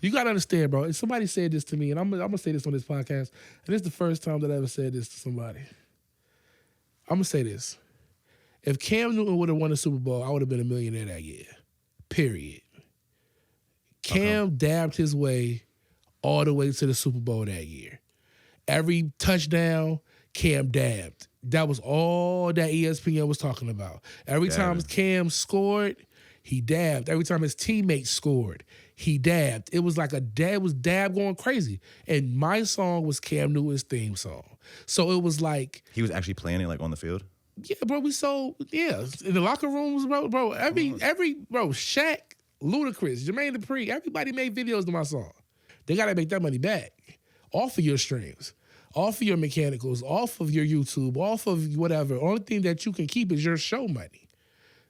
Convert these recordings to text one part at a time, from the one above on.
You got to understand, bro. If somebody said this to me, and I'm going to say this on this podcast, and it's the first time that I ever said this to somebody. I'm going to say this. If Cam Newton would have won the Super Bowl, I would have been a millionaire that year. Period. Cam dabbed his way all the way to the Super Bowl that year. Every touchdown, Cam dabbed. That was all that ESPN was talking about. Every time Cam scored, he dabbed. Every time his teammates scored, he dabbed. It was like Dabb going crazy. And my song was Cam Newton's theme song. So it was like... He was actually playing it like on the field? Yeah, bro, in the locker rooms, bro, every Shaq, Ludacris, Jermaine Dupri, everybody made videos to my song. They got to make that money back off of your streams, off of your mechanicals, off of your YouTube, off of whatever. Only thing that you can keep is your show money.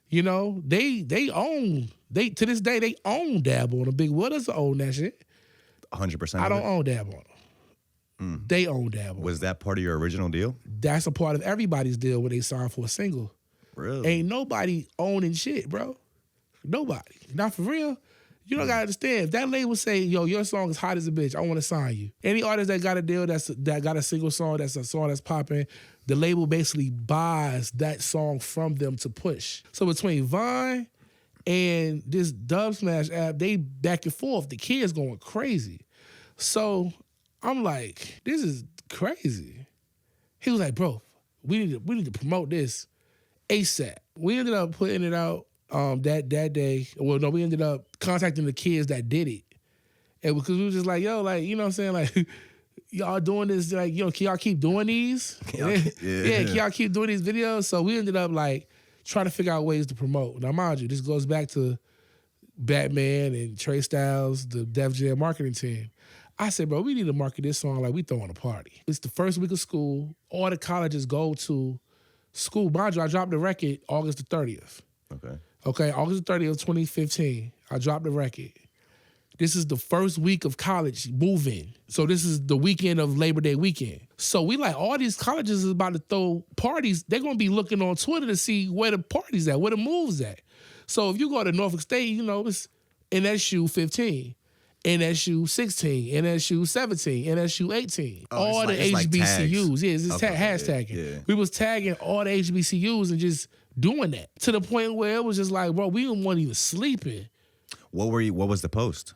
You know, to this day, they own Dabb on them. Big Will doesn't own that shit. 100%. I don't own Dabb on them. They own Dabb. Was that part of your original deal? That's a part of everybody's deal when they sign for a single. Really? Ain't nobody owning shit, bro. Nobody. Not for real. You don't gotta understand. If that label say, yo, your song is hot as a bitch, I want to sign you. Any artist that got a deal that got a single song, that's a song that's popping, the label basically buys that song from them to push. So between Vine and this Dub Smash app, they back and forth. The kids going crazy. So I'm like, this is crazy. He was like, bro, we need to promote this ASAP. We ended up putting it out that day. Well, no, we ended up contacting the kids that did it. And because we was just like, yo, like, you know what I'm saying? Like, y'all doing this, like, yo, can y'all keep doing these? Yeah, can y'all keep doing these videos? So we ended up like trying to figure out ways to promote. Now, mind you, this goes back to Batman and Trey Styles, the Def Jam marketing team. I said, bro, we need to market this song like we throwing a party. It's the first week of school. All the colleges go to school. Mind you, I dropped the record August the 30th. Okay, August the 30th, 2015. I dropped the record. This is the first week of college move-in. So this is the weekend of Labor Day weekend. So we like, all these colleges is about to throw parties. They're going to be looking on Twitter to see where the party's at, where the move's at. So if you go to Norfolk State, you know, it's NSU 15. NSU 16, NSU 17, NSU 18. All the HBCUs. It's hashtagging. Yeah. We was tagging all the HBCUs and just doing that to the point where it was just like, bro, we weren't even sleeping. What was the post?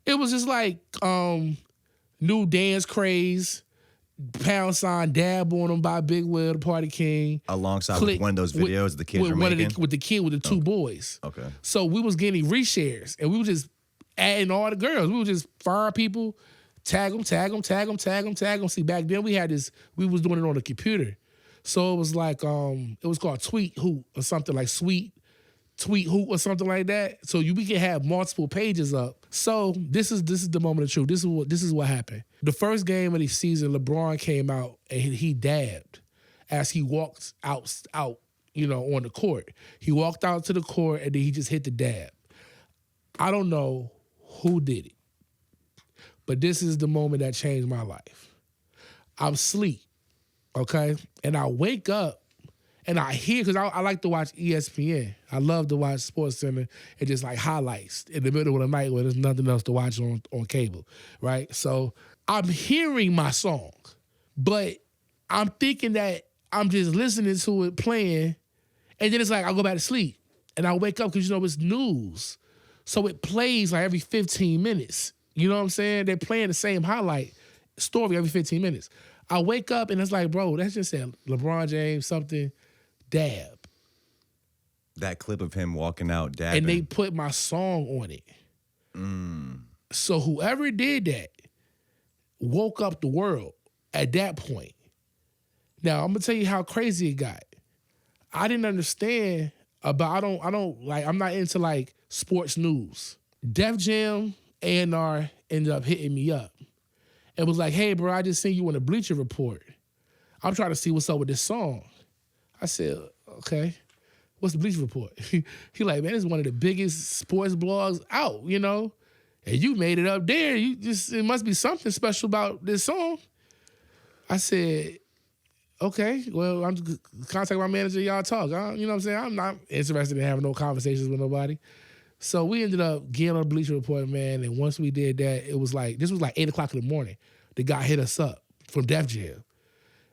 It was just like new dance craze, # Dabb on them by Big Will, the Party King. Alongside with one of those videos the kids were making? With the kid with the two boys. Okay. So we was getting reshares and we were just adding all the girls. We would just fire people, tag them. See, back then we was doing it on the computer. So it was like, it was called Tweet Hoot or something like Tweet Hoot or something like that. So we can have multiple pages up. So this is the moment of truth. This is what happened. The first game of the season, LeBron came out and he dabbed as he walked out, you know, on the court. He walked out to the court and then he just hit the dab. I don't know who did it, but this is the moment that changed my life. I'm asleep, okay? And I wake up and I hear, because I like to watch ESPN. I love to watch SportsCenter and just like highlights in the middle of the night when there's nothing else to watch on cable, right? So I'm hearing my song, but I'm thinking that I'm just listening to it playing, and then it's like I go back to sleep and I wake up because, you know, it's news. So it plays like every 15 minutes. You know what I'm saying? They're playing the same highlight story every 15 minutes. I wake up and it's like, bro, that's just said LeBron James something, Dabb. That clip of him walking out dabbing. And they put my song on it. So whoever did that woke up the world at that point. Now, I'm going to tell you how crazy it got. I didn't understand about, I'm not into like sports news. Def Jam A&R ended up hitting me up and was like, hey, bro, I just seen you on the Bleacher Report. I'm trying to see what's up with this song. I said, okay, what's the Bleacher Report? He like, man, it's one of the biggest sports blogs out, you know? And you made it up there. It must be something special about this song. I said, okay, well, I'm contact my manager, y'all talk. You know what I'm saying? I'm not interested in having no conversations with nobody. So we ended up getting on the Bleacher Report, man. And once we did that, it was like, this was like 8 o'clock in the morning. The guy hit us up from Def Jam.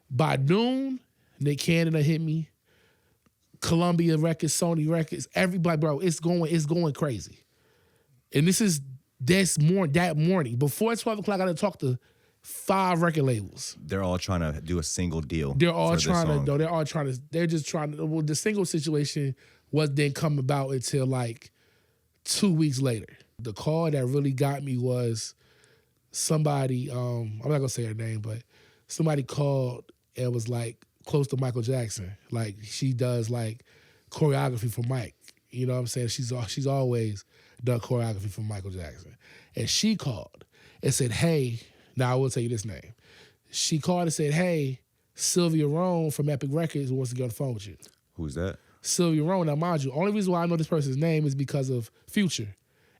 By noon, Nick Cannon hit me. Columbia Records, Sony Records, everybody, bro, it's going crazy. And this is that morning. Before 12 o'clock, I done talked to 5 record labels. They're all trying to do a single deal. They're just trying to, well, the single situation didn't come about until like 2 weeks later. The call that really got me was somebody, I'm not gonna say her name, but somebody called and was like close to Michael Jackson. Like she does like choreography for Mike. You know what I'm saying? She's always done choreography for Michael Jackson. And she called and said, hey, now I will tell you this name. She called and said, hey, Sylvia Rhone from Epic Records wants to get on the phone with you. Who's that? Sylvia Rhone. Now, mind you, only reason why I know this person's name is because of Future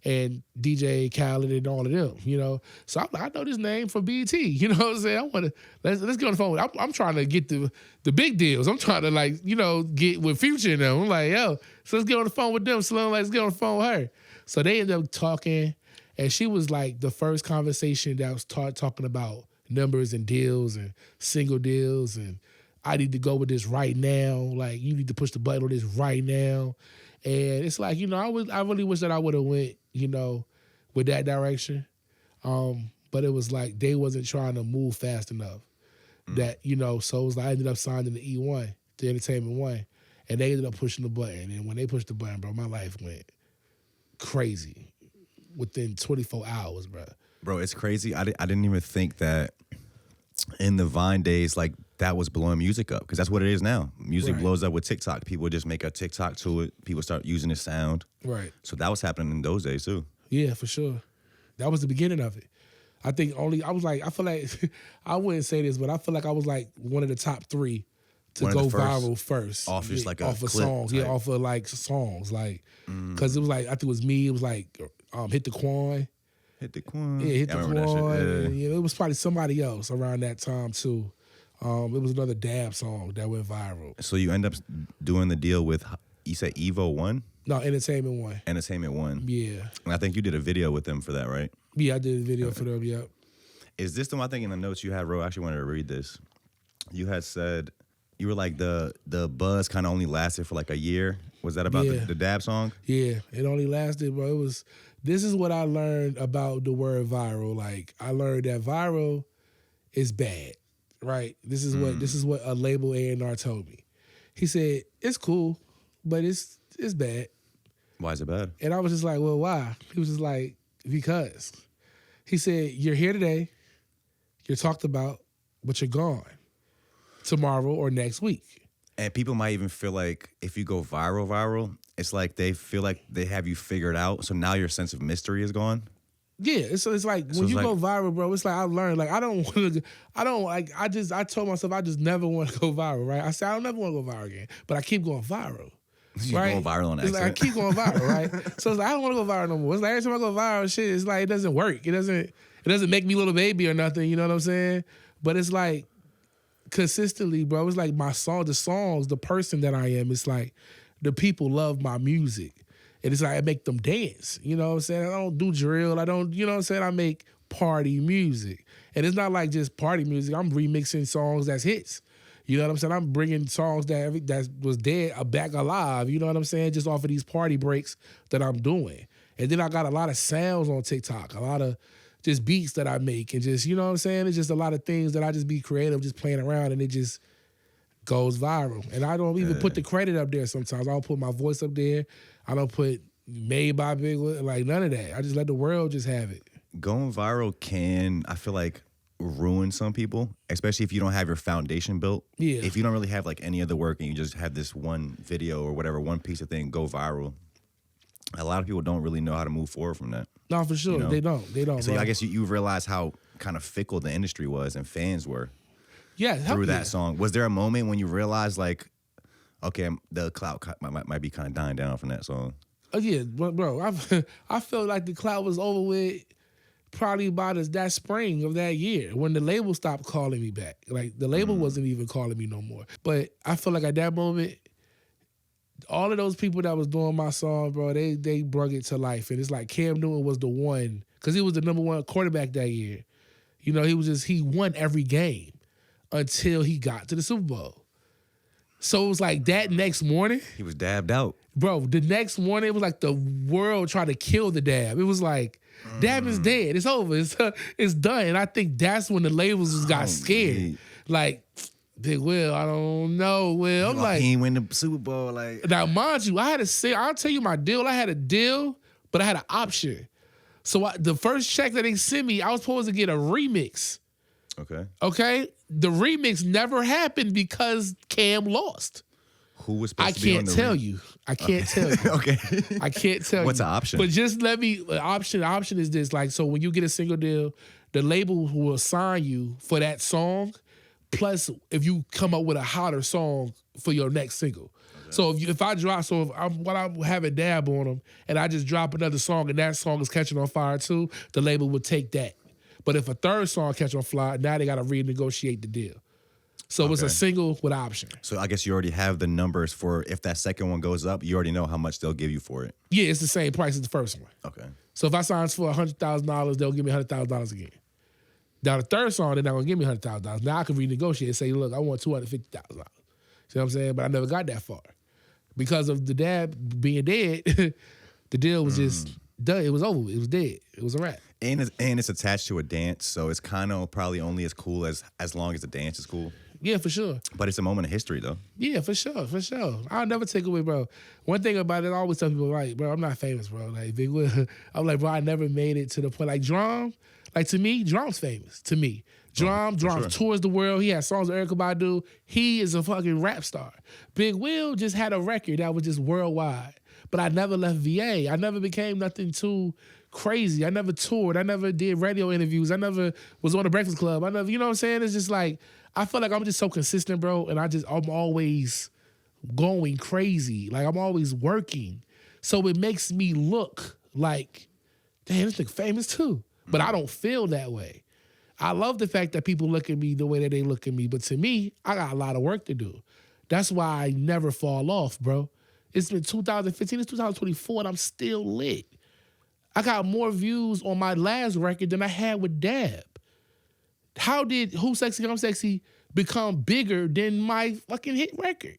and DJ Khaled and all of them, you know. So I know this name from BET, you know what I'm saying? I want to, let's get on the phone. I'm trying to get the big deals. I'm trying to, like, you know, get with Future and them. I'm like, yo, so let's get on the phone with them. So let's get on the phone with her. So they ended up talking, and she was like the first conversation that was talking about numbers and deals and single deals, and I need to go with this right now. Like, you need to push the button on this right now. And it's like, you know, I really wish that I would have went, you know, with that direction. But it was like they wasn't trying to move fast enough. That, you know, so it was like I ended up signing the E1, the Entertainment One, and they ended up pushing the button. And when they pushed the button, bro, my life went crazy within 24 hours, bro. Bro, it's crazy. I didn't even think that in the Vine days, like, that was blowing music up, because that's what it is now. Music blows up with TikTok. People just make a TikTok to it. People start using the sound. Right. So that was happening in those days too. Yeah, for sure. That was the beginning of it. I feel like, I wouldn't say this, but I feel like I was like one of the top 3 to go viral first. Off just like a off of clip songs. type. Yeah, off of like songs. Like, because it was like, I think it was me, it was like Hit the Quan. Hit the Quan. Yeah, Hit the Quan. That Yeah, it was probably somebody else around that time too. It was another Dabb song that went viral. So you end up doing the deal with, you said Evo One? No, Entertainment One. Entertainment One. Yeah. And I think you did a video with them for that, right? Yeah, I did a video for them, yeah. Is this the one? I think in the notes you had wrote, I actually wanted to read this. You had said, you were like, the buzz kind of only lasted for like a year. Was that about the Dabb song? Yeah, it only lasted, bro. This is what I learned about the word viral. Like, I learned that viral is bad. Right. This is what a label A&R told me. He said, it's cool, but it's bad. Why is it bad? And I was just like, well, why? He was just like, because. He said, you're here today, you're talked about, but you're gone tomorrow or next week. And people might even feel like if you go viral, it's like they feel like they have you figured out. So now your sense of mystery is gone. Yeah, it's like when you go viral, bro, it's like I learned, like I told myself I just never want to go viral, right? I said I don't never want to go viral again, but I keep going viral. You're right? going viral on accident. Like I keep going viral, right? So it's like I don't want to go viral no more. It's like every time I go viral, shit, it's like it doesn't work. It doesn't make me little baby or nothing, you know what I'm saying? But it's like consistently, bro, it's like the songs, the person that I am, it's like the people love my music. And it's like I make them dance, you know what I'm saying? I don't do drill. I don't, you know what I'm saying? I make party music. And it's not like just party music. I'm remixing songs that's hits. You know what I'm saying? I'm bringing songs that was dead back alive, you know what I'm saying? Just off of these party breaks that I'm doing. And then I got a lot of sounds on TikTok, a lot of just beats that I make. And just, you know what I'm saying? It's just a lot of things that I just be creative, just playing around, and it just goes viral. And I don't even put the credit up there sometimes. I don't put my voice up there. I don't put made by Big, like none of that. I just let the world just have it. Going viral can, I feel like, ruin some people, especially if you don't have your foundation built. Yeah. If you don't really have like any other work and you just have this one video or whatever, one piece of thing go viral, a lot of people don't really know how to move forward from that. No, for sure. You know? They don't. So I guess you realize how kind of fickle the industry was and fans were. Yeah. Through that song. Was there a moment when you realized like, okay, the clout might be kind of dying down from that song? Oh yeah, bro. I felt like the clout was over with probably about that spring of that year when the label stopped calling me back. Like the label wasn't even calling me no more. But I feel like at that moment, all of those people that was doing my song, bro, they brought it to life. And it's like Cam Newton was the one, because he was the number one quarterback that year. You know, he won every game until he got to the Super Bowl. So it was like that next morning. He was dabbed out. Bro, the next morning, it was like the world tried to kill the Dabb. It was like, Dabb is dead. It's over. It's done. And I think that's when the labels just got scared. Like, Big Will, I don't know, Will. I'm like, he ain't win the Super Bowl. Like, now, mind you, I'll tell you my deal. I had a deal, but I had an option. So the first check that they sent me, I was supposed to get a remix. Okay? The remix never happened because Cam lost. Who was supposed to be on the I can't tell you. Okay. I can't tell you. What's the option? But just let me, the option is this. Like, so when you get a single deal, the label will assign you for that song, plus if you come up with a hotter song for your next single. Okay. So if I'm having Dabb on them and I just drop another song and that song is catching on fire too, the label will take that. But if a third song catch on fire, now they got to renegotiate the deal. So it's a single with option. So I guess you already have the numbers for if that second one goes up, you already know how much they'll give you for it. Yeah, it's the same price as the first one. Okay. So if I sign for $100,000, they'll give me $100,000 again. Now the third song, they're not gonna give me $100,000. Now I can renegotiate and say, look, I want $250,000. See what I'm saying? But I never got that far. Because of the Dabb being dead, the deal was just done. It was over. It was dead. It was a wrap. And it's attached to a dance, so it's kind of probably only as cool as long as the dance is cool. Yeah, for sure. But it's a moment of history, though. Yeah, for sure. I'll never take away, bro. One thing about it, I always tell people, like, bro, I'm not famous, bro. Like, Big Will, I'm like, bro, I never made it to the point. Like, Drum, like, to me, Drum's famous, to me. Drum tours the world. He has songs with Erykah Badu. He is a fucking rap star. Big Will just had a record that was just worldwide. But I never left VA. I never became nothing too crazy. I never toured. I never did radio interviews. I never was on the Breakfast Club. I never, you know what I'm saying? It's just like, I feel like I'm just so consistent, bro, and I'm always going crazy. Like, I'm always working. So it makes me look like, damn, this nigga famous too. But I don't feel that way. I love the fact that people look at me the way that they look at me. But to me, I got a lot of work to do. That's why I never fall off, bro. It's been 2015, it's 2024, and I'm still lit. I got more views on my last record than I had with Dabb. How did Who's Sexy, I'm Sexy become bigger than my fucking hit record?